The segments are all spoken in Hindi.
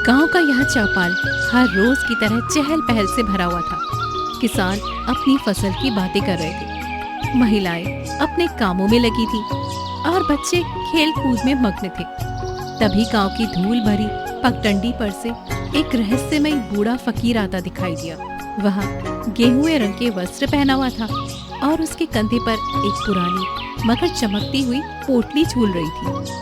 गांव का यह चौपाल हर रोज की तरह चहल पहल से भरा हुआ था। किसान अपनी फसल की बातें कर रहे थे, महिलाएं अपने कामों में लगी थी और बच्चे खेल कूद में मग्न थे। तभी गांव की धूल भरी पगडंडी पर से एक रहस्यमय बूढ़ा फकीर आता दिखाई दिया। वह गेहुए रंग के वस्त्र पहना हुआ था और उसके कंधे पर एक पुरानी मगर चमकती हुई पोटली झूल रही थी।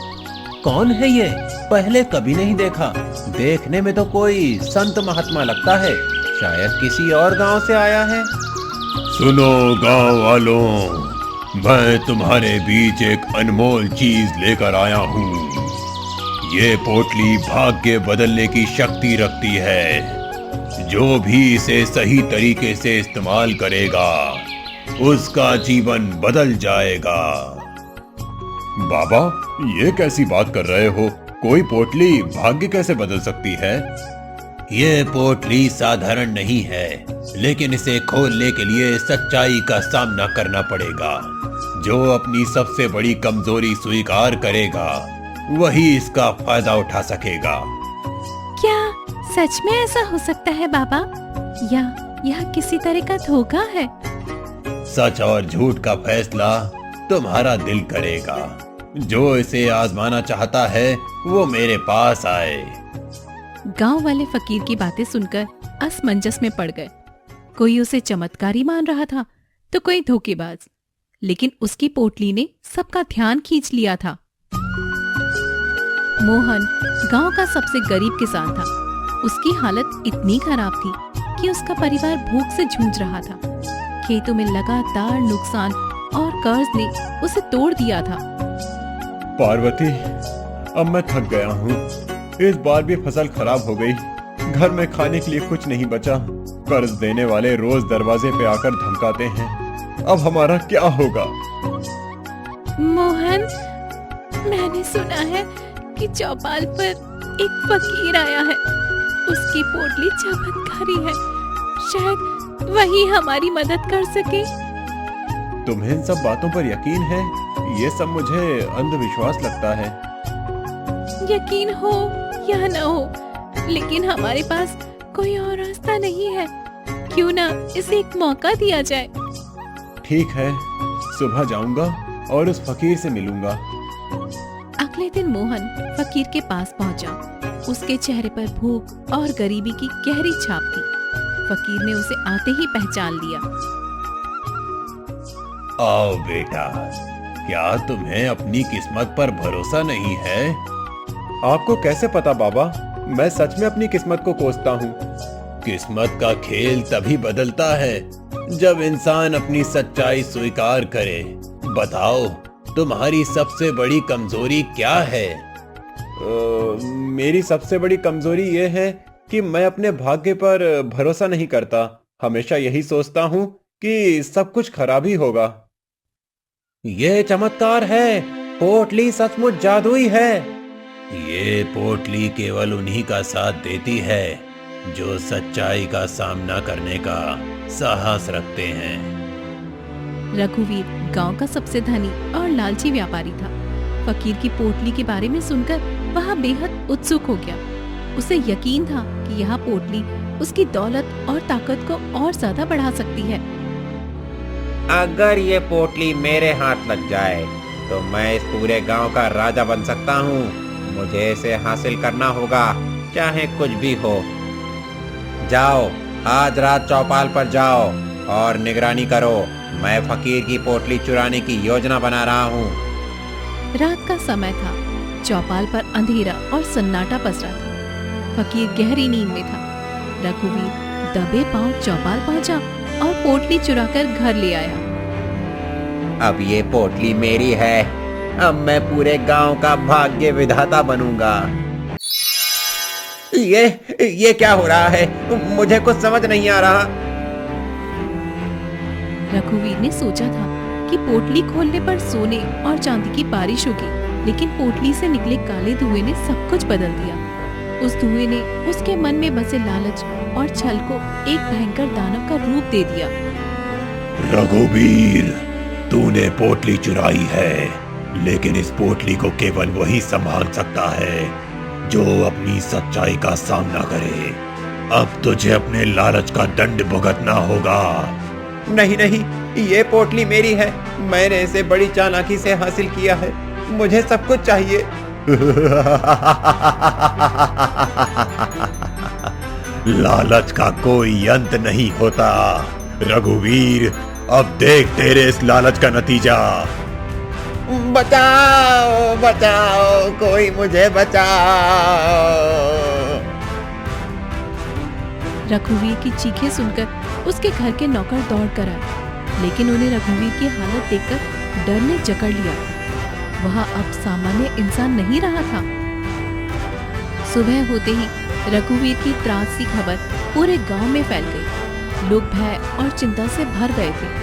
कौन है ये? पहले कभी नहीं देखा। देखने में तो कोई संत महात्मा लगता है, शायद किसी और गांव से आया है। सुनो गांव वालों, मैं तुम्हारे बीच एक अनमोल चीज लेकर आया हूँ। ये पोटली भाग्य बदलने की शक्ति रखती है। जो भी इसे सही तरीके से इस्तेमाल करेगा, उसका जीवन बदल जाएगा। बाबा, ये कैसी बात कर रहे हो? कोई पोटली भाग्य कैसे बदल सकती है? ये पोटली साधारण नहीं है, लेकिन इसे खोलने के लिए सच्चाई का सामना करना पड़ेगा। जो अपनी सबसे बड़ी कमजोरी स्वीकार करेगा, वही इसका फायदा उठा सकेगा। क्या सच में ऐसा हो सकता है बाबा, या यह किसी तरह का धोखा है? सच और झूठ का फैसला तुम्हारा दिल करेगा। जो इसे आजमाना चाहता है, वो मेरे पास आए। गांव वाले फकीर की बातें सुनकर असमंजस में पड़ गए। कोई उसे चमत्कारी मान रहा था तो कोई धोखेबाज, लेकिन उसकी पोटली ने सबका ध्यान खींच लिया था। मोहन गांव का सबसे गरीब किसान था। उसकी हालत इतनी खराब थी कि उसका परिवार भूख से जूझ रहा था। खेतों में लगातार नुकसान और कर्ज ने उसे तोड़ दिया था। पार्वती, अब मैं थक गया हूँ। इस बार भी फसल खराब हो गई। घर में खाने के लिए कुछ नहीं बचा। कर्ज देने वाले रोज दरवाजे पे आकर धमकाते हैं। अब हमारा क्या होगा? मोहन, मैंने सुना है कि चौपाल पर एक फकीर आया है। उसकी पोटली चमत्कारी है, शायद वही हमारी मदद कर सके। तुम्हें इन सब बातों पर यकीन है? ये सब मुझे अंधविश्वास लगता है। यकीन हो या न हो, लेकिन हमारे पास कोई और रास्ता नहीं है। क्यों ना इसे एक मौका दिया जाए। ठीक है, सुबह जाऊंगा और उस फकीर से मिलूंगा। अगले दिन मोहन फकीर के पास पहुंचा। उसके चेहरे पर भूख और गरीबी की गहरी छाप थी। फकीर ने उसे आते ही पहचान लिया। आओ बेटा, क्या तुम्हें अपनी किस्मत पर भरोसा नहीं है? आपको कैसे पता बाबा? मैं सच में अपनी किस्मत को कोसता हूँ। किस्मत का खेल तभी बदलता है जब इंसान अपनी सच्चाई स्वीकार करे। बताओ, तुम्हारी सबसे बड़ी कमजोरी क्या है? मेरी सबसे बड़ी कमजोरी ये है कि मैं अपने भाग्य पर भरोसा नहीं करता। हमेशा यही सोचता हूँ कि सब कुछ खराब ही होगा। ये चमत्कार है। पोटली सचमुच जादुई है। ये पोटली केवल उन्हीं का साथ देती है जो सच्चाई का सामना करने का साहस रखते हैं। रघुवीर गांव का सबसे धनी और लालची व्यापारी था। फकीर की पोटली के बारे में सुनकर वह बेहद उत्सुक हो गया। उसे यकीन था कि यह पोटली उसकी दौलत और ताकत को और ज्यादा बढ़ा सकती है। अगर ये पोटली मेरे हाथ लग जाए तो मैं इस पूरे गांव का राजा बन सकता हूँ। मुझे इसे हासिल करना होगा, चाहे कुछ भी हो। जाओ, आज रात चौपाल पर जाओ और निगरानी करो। मैं फकीर की पोटली चुराने की योजना बना रहा हूँ। रात का समय था। चौपाल पर अंधेरा और सन्नाटा पसरा था। फकीर गहरी नींद में था। रघुवीर दबे पांव चौपाल पहुंचा और पोटली चुराकर घर ले आया। अब ये पोटली मेरी है। अब मैं पूरे गांव का भाग्य विधाता बनूंगा। ये क्या हो रहा है? मुझे कुछ समझ नहीं आ रहा। रघुवीर ने सोचा था कि पोटली खोलने पर सोने और चांदी की बारिश होगी, लेकिन पोटली से निकले काले धुएं ने सब कुछ बदल दिया। उस धुएं ने उसके मन में बसे लालच और छल को एक भयंकर दानव का रूप दे दिया। रघुवीर, तूने पोटली चुराई है, लेकिन इस पोटली को केवल वही संभाल सकता है जो अपनी सच्चाई का सामना करे। अब तुझे अपने लालच का दंड भुगतना होगा। नहीं नहीं, ये पोटली मेरी है। मैंने इसे बड़ी चालाकी से हासिल किया है। मुझे सब कुछ चाहिए। लालच का कोई अंत नहीं होता रघुवीर। अब देख तेरे इस लालच का नतीजा। बचाओ बचाओ, कोई मुझे बचाओ। रघुवीर की चीखें सुनकर उसके घर के नौकर दौड़ कर आए, लेकिन उन्हें रघुवीर की हालत देखकर डर ने जकड़ लिया। वह अब सामान्य इंसान नहीं रहा था। सुबह होते ही रघुवीर की त्रासदी खबर पूरे गांव में फैल गई। लोग भय और चिंता से भर गए थे।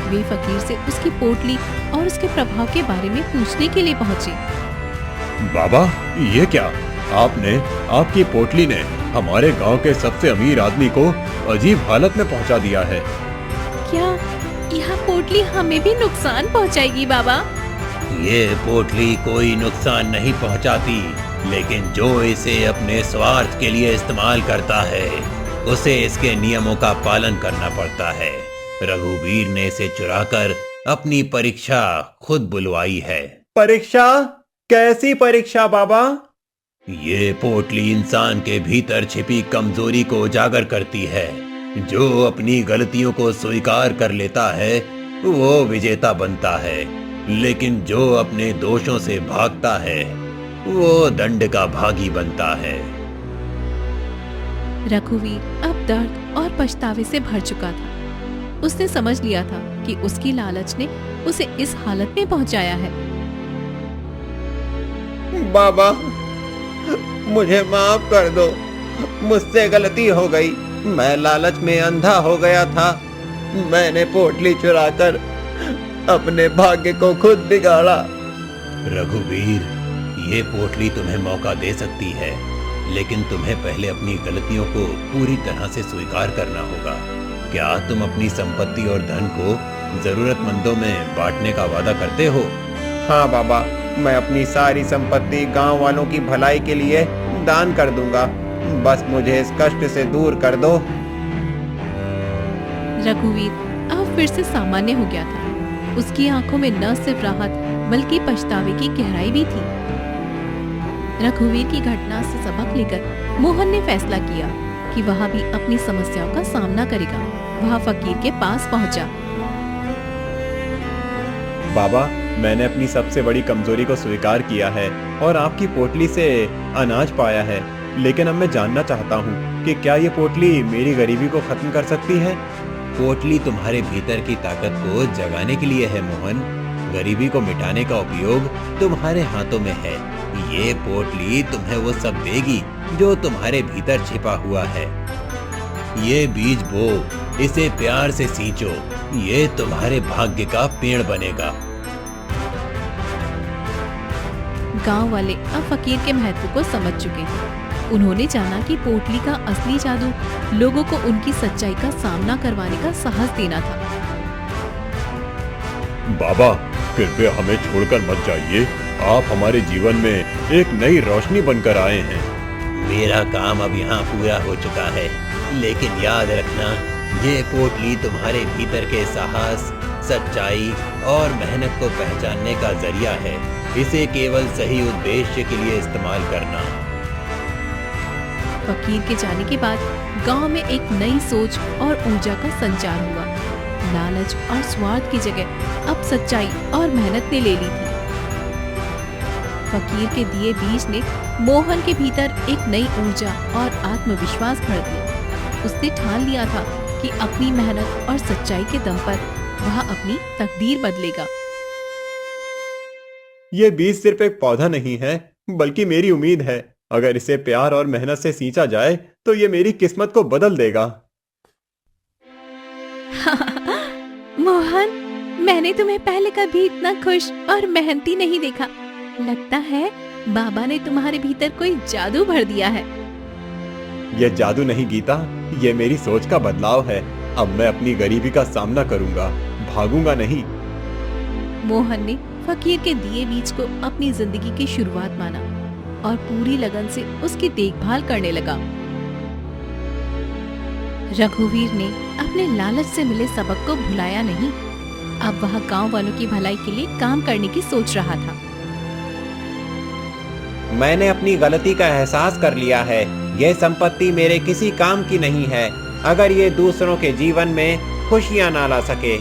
वे फकीर से उसकी पोटली और उसके प्रभाव के बारे में पूछने के लिए पहुंचे। बाबा, ये क्या? आपकी पोटली ने हमारे गांव के सबसे अमीर आदमी को अजीब हालत में पहुंचा दिया है। क्या यह पोटली हमें भी नुकसान पहुंचाएगी बाबा? ये पोटली कोई नुकसान नहीं पहुंचाती, लेकिन जो इसे अपने स्वार्थ के लिए इस्तेमाल करता है उसे इसके नियमों का पालन करना पड़ता है। रघुवीर ने इसे चुराकर अपनी परीक्षा खुद बुलवाई है। परीक्षा? कैसी परीक्षा बाबा? ये पोटली इंसान के भीतर छिपी कमजोरी को उजागर करती है। जो अपनी गलतियों को स्वीकार कर लेता है वो विजेता बनता है, लेकिन जो अपने दोषों से भागता है वो दंड का भागी बनता है। रघुवीर अब दर्द और पछतावे से भर चुका था। उसने समझ लिया था कि उसकी लालच ने उसे इस हालत में पहुंचाया है। बाबा, मुझे माफ कर दो। मुझसे गलती हो गई। मैं लालच में अंधा हो गया था। मैंने पोटली चुराकर अपने भाग्य को खुद बिगाड़ा। रघुवीर, ये पोटली तुम्हें मौका दे सकती है, लेकिन तुम्हें पहले अपनी गलतियों को पूरी तरह से स्वीकार करना होगा। क्या तुम अपनी संपत्ति और धन को जरूरतमंदों में बांटने का वादा करते हो? हाँ बाबा, मैं अपनी सारी संपत्ति गांव वालों की भलाई के लिए दान कर दूंगा। बस मुझे इस कष्ट से दूर कर दो। रघुवीर अब फिर से सामान्य हो गया था। उसकी आंखों में न सिर्फ राहत बल्कि पछतावे की गहराई भी थी। रघुवीर की घटना से सबक लेकर मोहन ने फैसला किया कि वह भी अपनी समस्याओं का सामना करेगा। वह फकीर के पास पहुंचा। बाबा, मैंने अपनी सबसे बड़ी कमजोरी को स्वीकार किया है और आपकी पोटली से अनाज पाया है, लेकिन अब मैं जानना चाहता हूँ कि क्या ये पोटली मेरी गरीबी को खत्म कर सकती है? पोटली तुम्हारे भीतर की ताकत को जगाने के लिए है मोहन। गरीबी को मिटाने का उपयोग तुम्हारे हाथों में है। ये पोटली तुम्हें वो सब देगी जो तुम्हारे भीतर छिपा हुआ है। ये बीज बो, इसे प्यार से सींचो, ये तुम्हारे भाग्य का पेड़ बनेगा। गांव वाले अब फकीर के महत्व को समझ चुके थे। उन्होंने जाना कि पोटली का असली जादू लोगों को उनकी सच्चाई का सामना करवाने का साहस देना था। बाबा, कृपया हमें छोड़कर मत जाइए। आप हमारे जीवन में एक नई रोशनी बनकर आए हैं। मेरा काम अब यहाँ पूरा हो चुका है, लेकिन याद रखना, ये पोटली तुम्हारे भीतर के साहस, सच्चाई और मेहनत को पहचानने का जरिया है। इसे केवल सही उद्देश्य के लिए इस्तेमाल करना। फकीर के जाने के बाद गांव में एक नई सोच और ऊर्जा का संचार हुआ। लालच और स्वार्थ की जगह अब सच्चाई और मेहनत ने ले ली थी। फकीर के दिए बीज ने मोहन के भीतर एक नई ऊर्जा और आत्मविश्वास भर दिया। उसने ठान लिया था कि अपनी मेहनत और सच्चाई के दम पर वह अपनी तकदीर बदलेगा। ये बीज सिर्फ एक पौधा नहीं है, बल्कि मेरी उम्मीद है। अगर इसे प्यार और मेहनत से सींचा जाए तो ये मेरी किस्मत को बदल देगा। मोहन, मैंने तुम्हें पहले कभी इतना खुश और मेहनती नहीं देखा। लगता है बाबा ने तुम्हारे भीतर कोई जादू भर दिया है। ये जादू नहीं गीता, ये मेरी सोच का बदलाव है। अब मैं अपनी गरीबी का सामना करूंगा, भागूंगा नहीं। मोहन ने फकीर के दिए बीज को अपनी जिंदगी की शुरुआत माना। और पूरी लगन से उसकी देखभाल करने लगा। रघुवीर ने अपने लालच से मिले सबक को भुलाया नहीं। अब वह गांव वालों की भलाई के लिए काम करने की सोच रहा था। मैंने अपनी गलती का एहसास कर लिया है। यह संपत्ति मेरे किसी काम की नहीं है, अगर ये दूसरों के जीवन में खुशियां ना ला सके।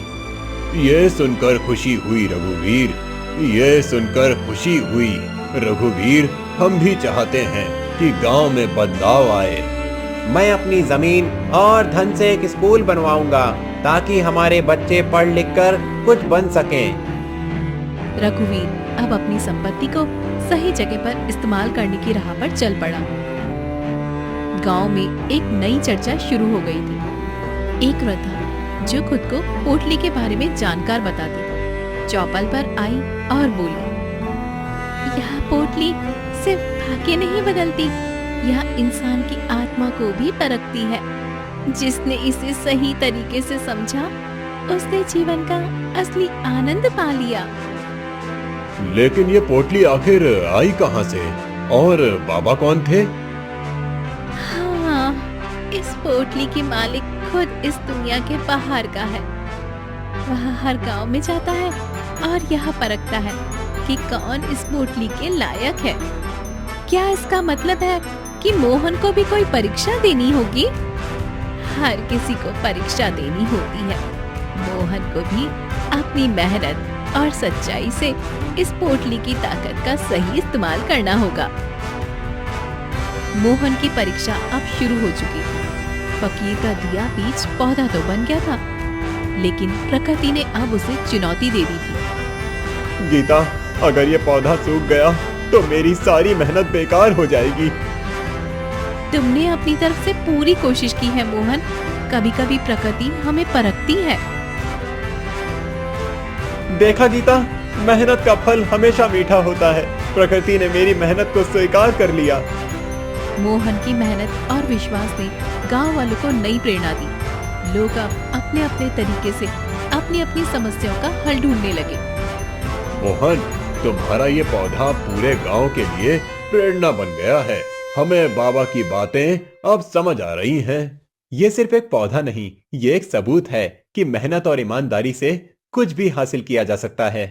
ये सुनकर खुशी हुई रघुवीर, ये सुनकर खुशी हुई रघुवीर। हम भी चाहते हैं कि गांव में बदलाव आए। मैं अपनी जमीन और धन से एक स्कूल बनवाऊंगा ताकि हमारे बच्चे पढ़ लिख कर कुछ बन सकें। रघुवीर अब अपनी संपत्ति को सही जगह पर इस्तेमाल करने की राह पर चल पड़ा। गांव में एक नई चर्चा शुरू हो गई थी। एक वृद्धा जो खुद को पोटली के बारे में जानकार बताती थी, चौपाल पर आई और बोली, यह पोटली सिर्फ भाग्य नहीं बदलती, यह इंसान की आत्मा को भी परखती है। जिसने इसे सही तरीके से समझा, उसने जीवन का असली आनंद पा लिया। लेकिन ये पोटली आखिर आई कहाँ से और बाबा कौन थे? हाँ, इस पोटली के मालिक खुद इस दुनिया के बाहर का है। वह हर गांव में जाता है और यह परखता है कि कौन इस पोटली के लायक है। क्या इसका मतलब है कि मोहन को भी कोई परीक्षा देनी होगी? हर किसी को परीक्षा देनी होती है। मोहन को भी अपनी मेहनत और सच्चाई से इस पोटली की ताकत का सही इस्तेमाल करना होगा। मोहन की परीक्षा अब शुरू हो चुकी थी। फकीर का दिया बीज पौधा तो बन गया था, लेकिन प्रकृति ने अब उसे चुनौती दे दी थी। गीता, अगर ये पौधा सूख गया तो मेरी सारी मेहनत बेकार हो जाएगी। तुमने अपनी तरफ से पूरी कोशिश की है मोहन। कभी कभी प्रकृति हमें परखती है। देखा गीता, मेहनत का फल हमेशा मीठा होता है। प्रकृति ने मेरी मेहनत को स्वीकार कर लिया। मोहन की मेहनत और विश्वास ने गांव वालों को नई प्रेरणा दी। लोग अब अपने अपने तरीके से अपनी अपनी समस्याओं का हल ढूंढने लगे। मोहन, तुम्हारा ये पौधा पूरे गांव के लिए प्रेरणा बन गया है। हमें बाबा की बातें अब समझ आ रही हैं। ये सिर्फ एक पौधा नहीं, ये एक सबूत है कि मेहनत और ईमानदारी से कुछ भी हासिल किया जा सकता है।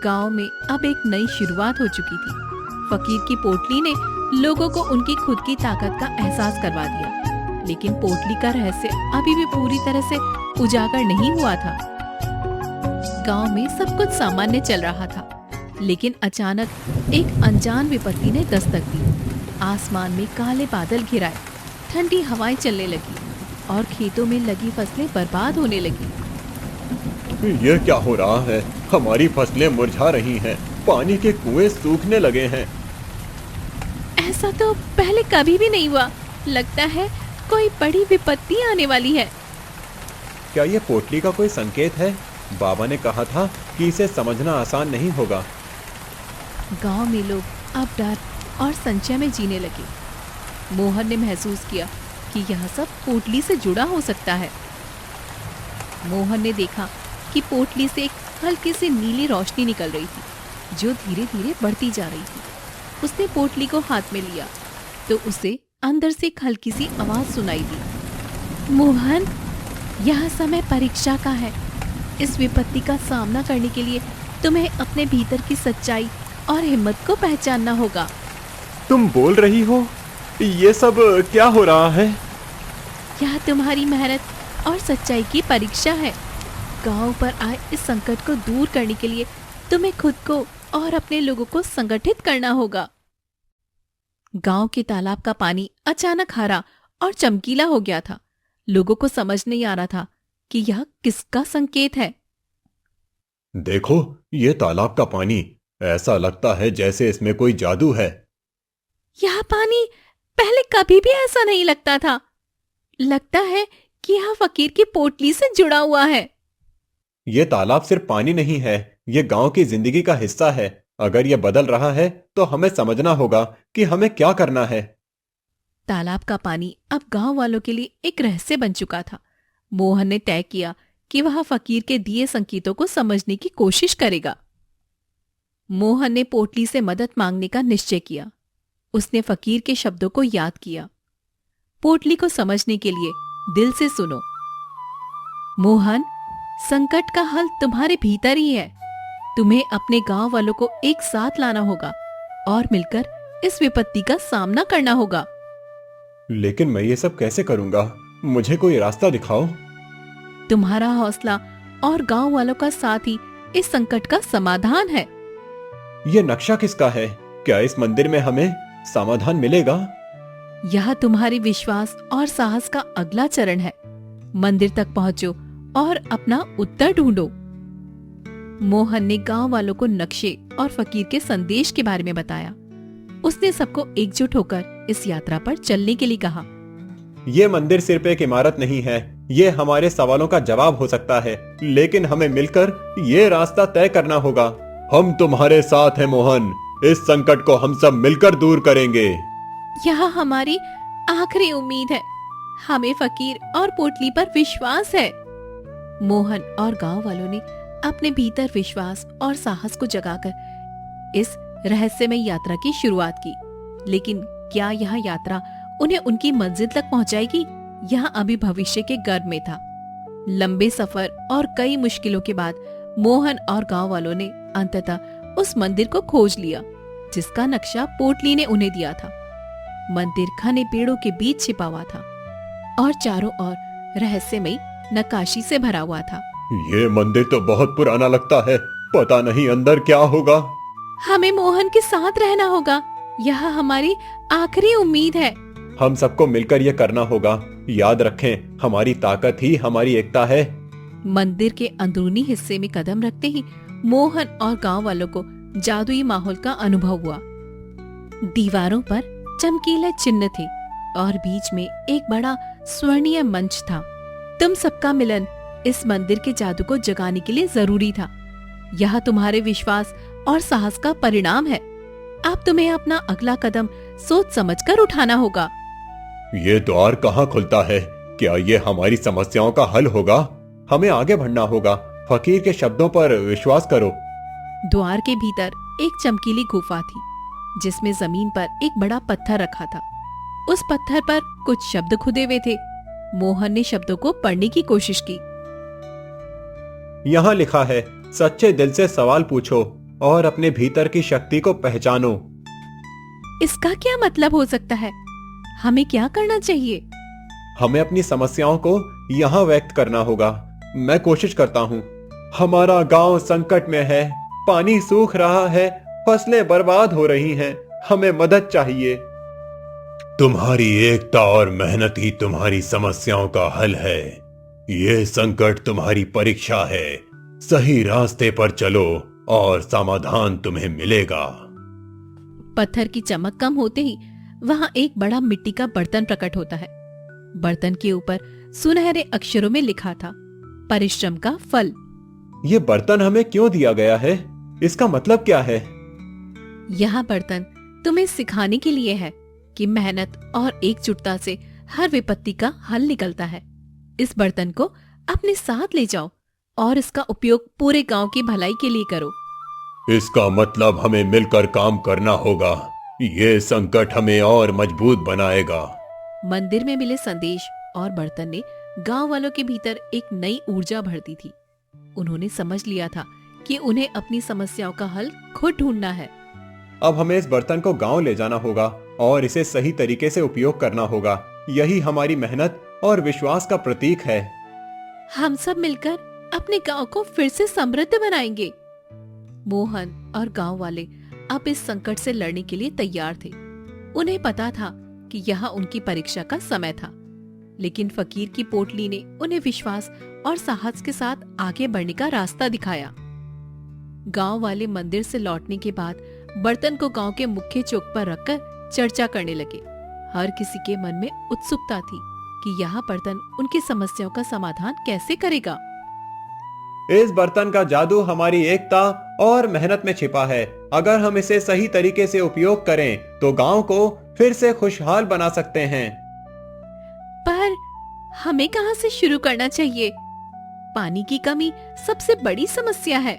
गांव में अब एक नई शुरुआत हो चुकी थी। फकीर की पोटली ने लोगों को उनकी खुद की ताकत का एहसास करवा दिया, लेकिन पोटली का रहस्य अभी भी पूरी तरह से उजागर नहीं हुआ था। गांव में सब कुछ सामान्य चल रहा था, लेकिन अचानक एक अनजान विपत्ति ने दस्तक दी। आसमान में काले बादल घिराए, ठंडी हवाएं चलने लगी और खेतों में लगी फसलें बर्बाद होने लगी। ये क्या हो रहा है? हमारी फसलें मुरझा रही हैं, पानी के कुएं सूखने लगे हैं। ऐसा तो पहले कभी भी नहीं हुआ। लगता है कोई बड़ी विपत्ति आने वाली है। क्या ये पोटली का कोई संकेत है? बाबा ने कहा था कि इसे समझना आसान नहीं होगा। गांव में लोग अब डर और संशय में जीने लगे। मोहन ने महसूस किया कि यह सब पोटली से जुड़ा हो सकता है। मोहन ने देखा कि पोटली से एक हल्की सी नीली रोशनी निकल रही थी, जो धीरे धीरे बढ़ती जा रही थी। उसने पोटली को हाथ में लिया तो उसे अंदर से एक हल्की सी आवाज सुनाई दी। मोहन, यह समय परीक्षा का है। इस विपत्ति का सामना करने के लिए तुम्हें अपने भीतर की सच्चाई और हिम्मत को पहचानना होगा। तुम बोल रही हो? ये सब क्या हो रहा है? यह तुम्हारी मेहनत और सच्चाई की परीक्षा है। गांव पर आए इस संकट को दूर करने के लिए तुम्हें खुद को और अपने लोगों को संगठित करना होगा। गांव के तालाब का पानी अचानक हरा और चमकीला हो गया था। लोगों को समझ नहीं आ रहा था कि यह किसका संकेत है। देखो, ये तालाब का पानी, ऐसा लगता है जैसे इसमें कोई जादू है। यह पानी पहले कभी भी ऐसा नहीं लगता था। लगता है कि यह फकीर की पोटली से जुड़ा हुआ है। ये तालाब सिर्फ पानी नहीं है, ये गांव की जिंदगी का हिस्सा है। अगर ये बदल रहा है तो हमें समझना होगा कि हमें क्या करना है। तालाब का पानी अब गांव वालों के लिए एक रहस्य बन चुका था। मोहन ने तय किया कि वह फकीर के दिए संकेतों को समझने की कोशिश करेगा। मोहन ने पोटली से मदद मांगने का निश्चय किया। उसने फकीर के शब्दों को याद किया। पोटली को समझने के लिए दिल से सुनो। मोहन, संकट का हल तुम्हारे भीतर ही है। तुम्हें अपने गांव वालों को एक साथ लाना होगा और मिलकर इस विपत्ति का सामना करना होगा। लेकिन मैं ये सब कैसे करूंगा? मुझे कोई रास्ता दिखाओ। तुम्हारा हौसला और गांव वालों का साथ ही इस संकट का समाधान है। ये नक्शा किसका है? क्या इस मंदिर में हमें समाधान मिलेगा? यह तुम्हारे विश्वास और साहस का अगला चरण है। मंदिर तक पहुंचो और अपना उत्तर ढूंढो। मोहन ने गांव वालों को नक्शे और फकीर के संदेश के बारे में बताया। उसने सबको एकजुट होकर इस यात्रा पर चलने के लिए कहा। ये मंदिर सिर्फ एक इमारत नहीं है, ये हमारे सवालों का जवाब हो सकता है, लेकिन हमें मिलकर ये रास्ता तय करना होगा। हम तुम्हारे साथ हैं मोहन, इस संकट को हम सब मिलकर दूर करेंगे। यह हमारी आखिरी उम्मीद है। हमें फकीर और पोटली पर विश्वास है। मोहन और गांव वालों ने अपने भीतर विश्वास और साहस को जगाकर इस रहस्यमय यात्रा की शुरुआत की। लेकिन क्या यह यात्रा उन्हें उनकी मंजिल तक पहुंचाएगी? यह अभी भविष्य के गर्भ में था। लंबे सफर और कई मुश्किलों के बाद मोहन और गांव वालों ने अंततः उस मंदिर को खोज लिया जिसका नक्शा पोटली ने उन्हें दिया था। मंदिर घने पेड़ों के बीच छिपा हुआ था और चारों ओर रहस्यमय नक्काशी से भरा हुआ था। ये मंदिर तो बहुत पुराना लगता है, पता नहीं अंदर क्या होगा। हमें मोहन के साथ रहना होगा। यह हमारी आखिरी उम्मीद है। हम सबको मिलकर ये करना होगा। याद रखें, हमारी ताकत ही हमारी एकता है। मंदिर के अंदरूनी हिस्से में कदम रखते ही मोहन और गांव वालों को जादुई माहौल का अनुभव हुआ। दीवारों पर चमकीले चिन्ह थे और बीच में एक बड़ा स्वर्णीय मंच था। तुम सबका मिलन इस मंदिर के जादू को जगाने के लिए जरूरी था। यह तुम्हारे विश्वास और साहस का परिणाम है। अब तुम्हें अपना अगला कदम सोच समझकर उठाना होगा। ये द्वार कहाँ खुलता है? क्या ये हमारी समस्याओं का हल होगा? हमें आगे बढ़ना होगा। फकीर के शब्दों पर विश्वास करो। द्वार के भीतर एक चमकीली गुफा थी जिसमें जमीन पर एक बड़ा पत्थर रखा था। उस पत्थर पर कुछ शब्द खुदे हुए थे। मोहन ने शब्दों को पढ़ने की कोशिश की। यहाँ लिखा है, सच्चे दिल से सवाल पूछो और अपने भीतर की शक्ति को पहचानो। इसका क्या मतलब हो सकता है? हमें क्या करना चाहिए? हमें अपनी समस्याओं को यहाँ व्यक्त करना होगा। मैं कोशिश करता हूँ। हमारा गांव संकट में है, पानी सूख रहा है, फसलें बर्बाद हो रही हैं, हमें मदद चाहिए। तुम्हारी एकता और मेहनत ही तुम्हारी समस्याओं का हल है। ये संकट तुम्हारी परीक्षा है। सही रास्ते पर चलो और समाधान तुम्हें मिलेगा। पत्थर की चमक कम होते ही वहां एक बड़ा मिट्टी का बर्तन प्रकट होता है। बर्तन के ऊपर सुनहरे अक्षरों में लिखा था, परिश्रम का फल। ये बर्तन हमें क्यों दिया गया है? इसका मतलब क्या है? यह बर्तन तुम्हें सिखाने के लिए है कि मेहनत और एकजुटता से हर विपत्ति का हल निकलता है। इस बर्तन को अपने साथ ले जाओ और इसका उपयोग पूरे गांव की भलाई के लिए करो। इसका मतलब हमें मिलकर काम करना होगा। ये संकट हमें और मजबूत बनाएगा। मंदिर में मिले संदेश और बर्तन ने गांव वालों के भीतर एक नई ऊर्जा भर दी थी। उन्होंने समझ लिया था कि उन्हें अपनी समस्याओं का हल खुद ढूंढना है। अब हमें इस बर्तन को गांव ले जाना होगा और इसे सही तरीके से उपयोग करना होगा। यही हमारी मेहनत और विश्वास का प्रतीक है। हम सब मिलकर अपने गांव को फिर से समृद्ध बनाएंगे। मोहन और गांव वाले अब इस संकट से लड़ने के लिए तैयार थे। उन्हें पता था कि यह उनकी परीक्षा का समय था, लेकिन फकीर की पोटली ने उन्हें विश्वास और साहस के साथ आगे बढ़ने का रास्ता दिखाया। गांव वाले मंदिर से लौटने के बाद बर्तन को गांव के मुख्य चौक पर रखकर चर्चा करने लगे। हर किसी के मन में उत्सुकता थी कि यह बर्तन उनकी समस्याओं का समाधान कैसे करेगा। इस बर्तन का जादू हमारी एकता और मेहनत में छिपा है। अगर हम इसे सही तरीके से उपयोग करें तो गांव को फिर से खुशहाल बना सकते हैं। पर हमें कहां से शुरू करना चाहिए? पानी की कमी सबसे बड़ी समस्या है।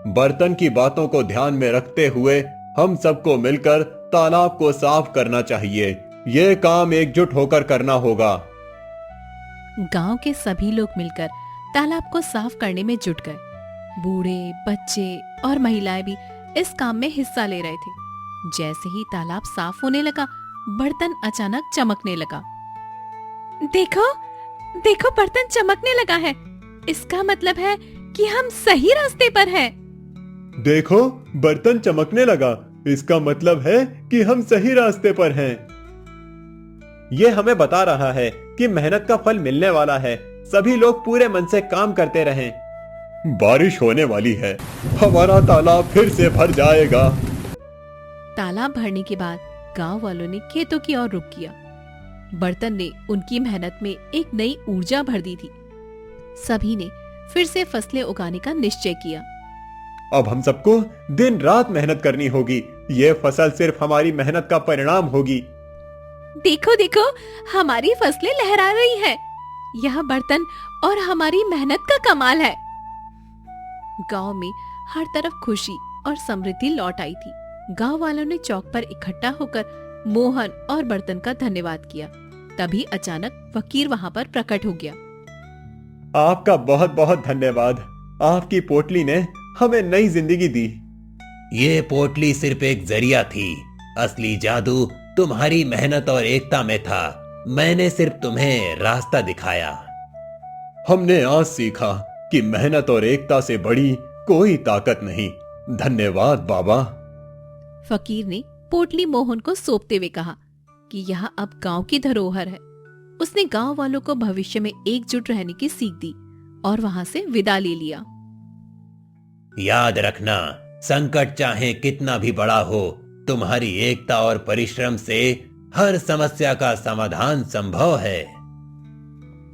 बर्तन की बातों को ध्यान में रखते हुए हम सबको मिलकर तालाब को साफ करना चाहिए। ये काम एकजुट होकर करना होगा। गांव के सभी लोग मिलकर तालाब को साफ करने में जुट गए। बूढ़े, बच्चे और महिलाएं भी इस काम में हिस्सा ले रहे थे। जैसे ही तालाब साफ होने लगा, बर्तन अचानक चमकने लगा। देखो, देखो, बर्तन चमकने लगा है। इसका मतलब है कि हम सही रास्ते पर हैं। देखो, बर्तन चमकने लगा। इसका मतलब है कि हम सही रास्ते पर हैं। ये हमें बता रहा है कि मेहनत का फल मिलने वाला है। सभी लोग पूरे मन से काम करते रहें। बारिश होने वाली है। हमारा तालाब फिर से भर जाएगा। तालाब भरने के बाद गांव वालों ने खेतों की ओर रुख किया। बर्तन ने उनकी मेहनत में एक नई ऊर्जा भर दी थी। सभी ने फिर से फसलें उगाने का निश्चय किया। अब हम सबको दिन रात मेहनत करनी होगी। ये फसल सिर्फ हमारी मेहनत का परिणाम होगी। देखो, देखो, हमारी फसलें लहरा रही है। यह बर्तन और हमारी मेहनत का कमाल है। गांव में हर तरफ खुशी और समृद्धि लौट आई थी। गांव वालों ने चौक पर इकट्ठा होकर मोहन और बर्तन का धन्यवाद किया। तभी अचानक फकीर वहां पर प्रकट हो गया। आपका बहुत बहुत धन्यवाद। आपकी पोटली ने हमें नई जिंदगी दी। ये पोटली सिर्फ एक जरिया थी। असली जादू तुम्हारी मेहनत और एकता में था। मैंने सिर्फ तुम्हें रास्ता दिखाया। हमने आज सीखा कि मेहनत और एकता से बड़ी कोई ताकत नहीं। धन्यवाद बाबा। फकीर ने पोटली मोहन को सौंपते हुए कहा कि यह अब गांव की धरोहर है। उसने गांव वालों को भविष्य में एकजुट रहने की सीख दी और वहां से विदा ले लिया। याद रखना, संकट चाहे कितना भी बड़ा हो, तुम्हारी एकता और परिश्रम से हर समस्या का समाधान संभव है।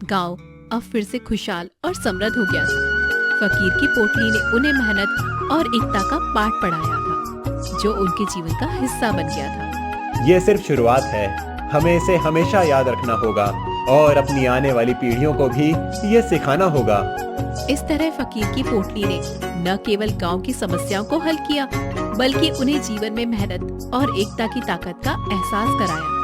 गांव अब फिर से खुशहाल और समृद्ध हो गया था। फकीर की पोटली ने उन्हें मेहनत और एकता का पाठ पढ़ाया था, जो उनके जीवन का हिस्सा बन गया था। ये सिर्फ शुरुआत है। हमें इसे हमेशा याद रखना होगा और अपनी आने वाली पीढ़ियों को भी ये सिखाना होगा। इस तरह फकीर की पोटली ने न केवल गांव की समस्याओं को हल किया, बल्कि उन्हें जीवन में मेहनत और एकता की ताकत का एहसास कराया।